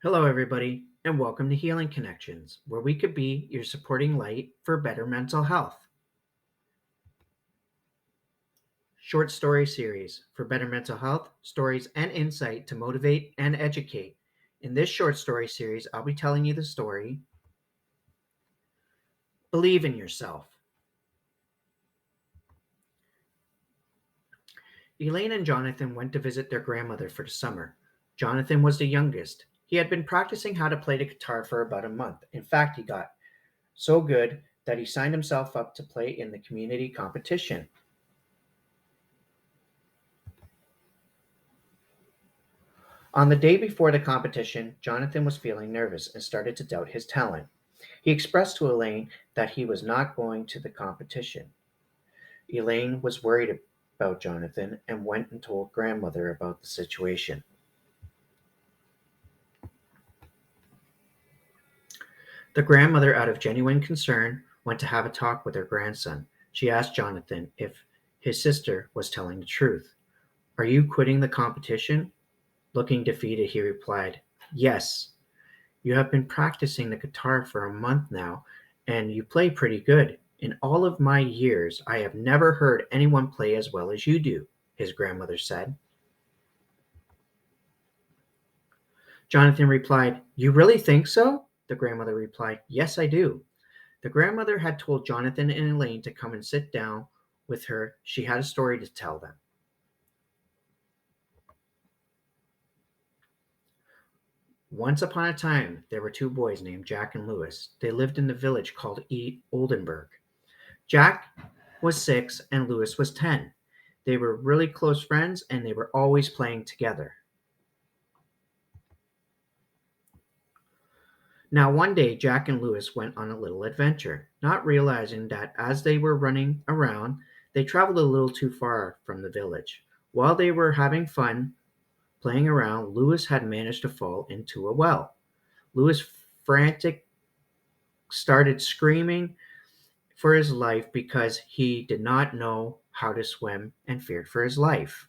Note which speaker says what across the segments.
Speaker 1: Hello, everybody, and welcome to Healing Connections, where we could be your supporting light for better mental health. Short story series for better mental health, stories, and insight to motivate and educate. In this short story series, I'll be telling you the story Believe in Yourself. Elaine and Jonathan went to visit their grandmother for the summer. Jonathan was the youngest. He had been practicing how to play the guitar for about a month. In fact, he got so good that he signed himself up to play in the community competition. On the day before the competition, Jonathan was feeling nervous and started to doubt his talent. He expressed to Elaine that he was not going to the competition. Elaine was worried about Jonathan and went and told grandmother about the situation. The grandmother, out of genuine concern, went to have a talk with her grandson. She asked Jonathan if his sister was telling the truth. Are you quitting the competition? Looking defeated, he replied, Yes. You have been practicing the guitar for a month now, and you play pretty good. In all of my years, I have never heard anyone play as well as you do, his grandmother said. Jonathan replied, You really think so? The grandmother replied, Yes, I do. The grandmother had told Jonathan and Elaine to come and sit down with her. She had a story to tell them. Once upon a time, there were two boys named Jack and Louis. They lived in the village called Oldenburg. Jack was 6 and Louis was 10. They were really close friends and they were always playing together. Now, one day, Jack and Louis went on a little adventure, not realizing that as they were running around, they traveled a little too far from the village. While they were having fun playing around, Louis had managed to fall into a well. Louis, frantic, started screaming for his life because he did not know how to swim and feared for his life.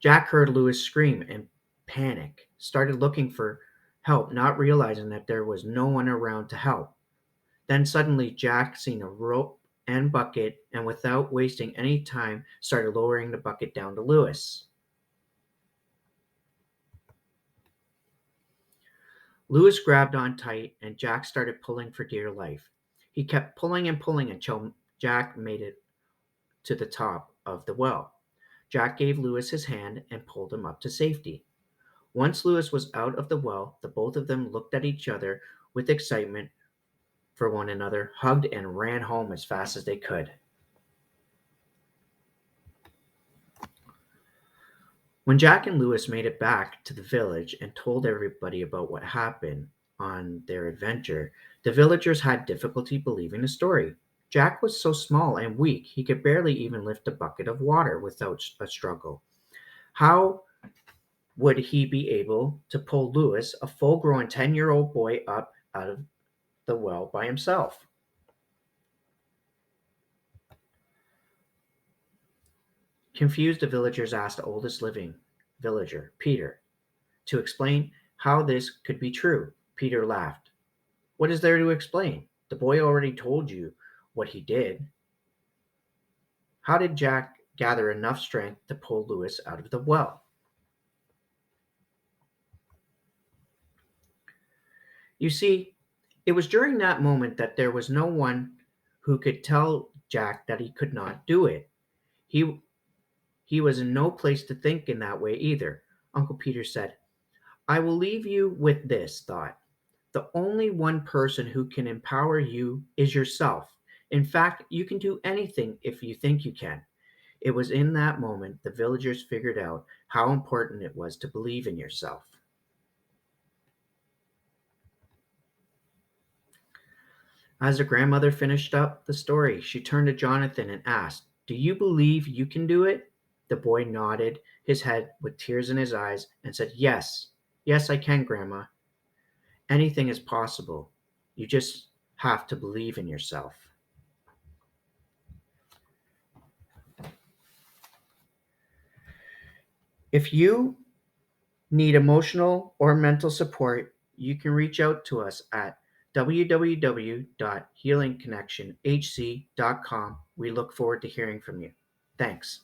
Speaker 1: Jack heard Louis scream and panic, started looking for help, not realizing that there was no one around to help. Then suddenly Jack seen a rope and bucket and without wasting any time started lowering the bucket down to Louis. Louis grabbed on tight and Jack started pulling for dear life. He kept pulling and pulling until Jack made it to the top of the well. Jack gave Louis his hand and pulled him up to safety. Once Louis was out of the well, the both of them looked at each other with excitement for one another, hugged, and ran home as fast as they could. When Jack and Louis made it back to the village and told everybody about what happened on their adventure, the villagers had difficulty believing the story. Jack was so small and weak he could barely even lift a bucket of water without a struggle. How would he be able to pull Louis, a full grown 10-year-old boy, up out of the well by himself? Confused, the villagers asked the oldest living villager, Peter, to explain how this could be true. Peter laughed. What is there to explain? The boy already told you what he did. How did Jack gather enough strength to pull Louis out of the well? You see, it was during that moment that there was no one who could tell Jack that he could not do it. He he was in no place to think in that way either. Uncle Peter said, I will leave you with this thought. The only one person who can empower you is yourself. In fact, you can do anything if you think you can. It was in that moment the villagers figured out how important it was to believe in yourself. As the grandmother finished up the story, she turned to Jonathan and asked, Do you believe you can do it? The boy nodded his head with tears in his eyes and said, Yes, yes, I can, Grandma. Anything is possible. You just have to believe in yourself. If you need emotional or mental support, you can reach out to us at www.healingconnectionhc.com. We look forward to hearing from you. Thanks.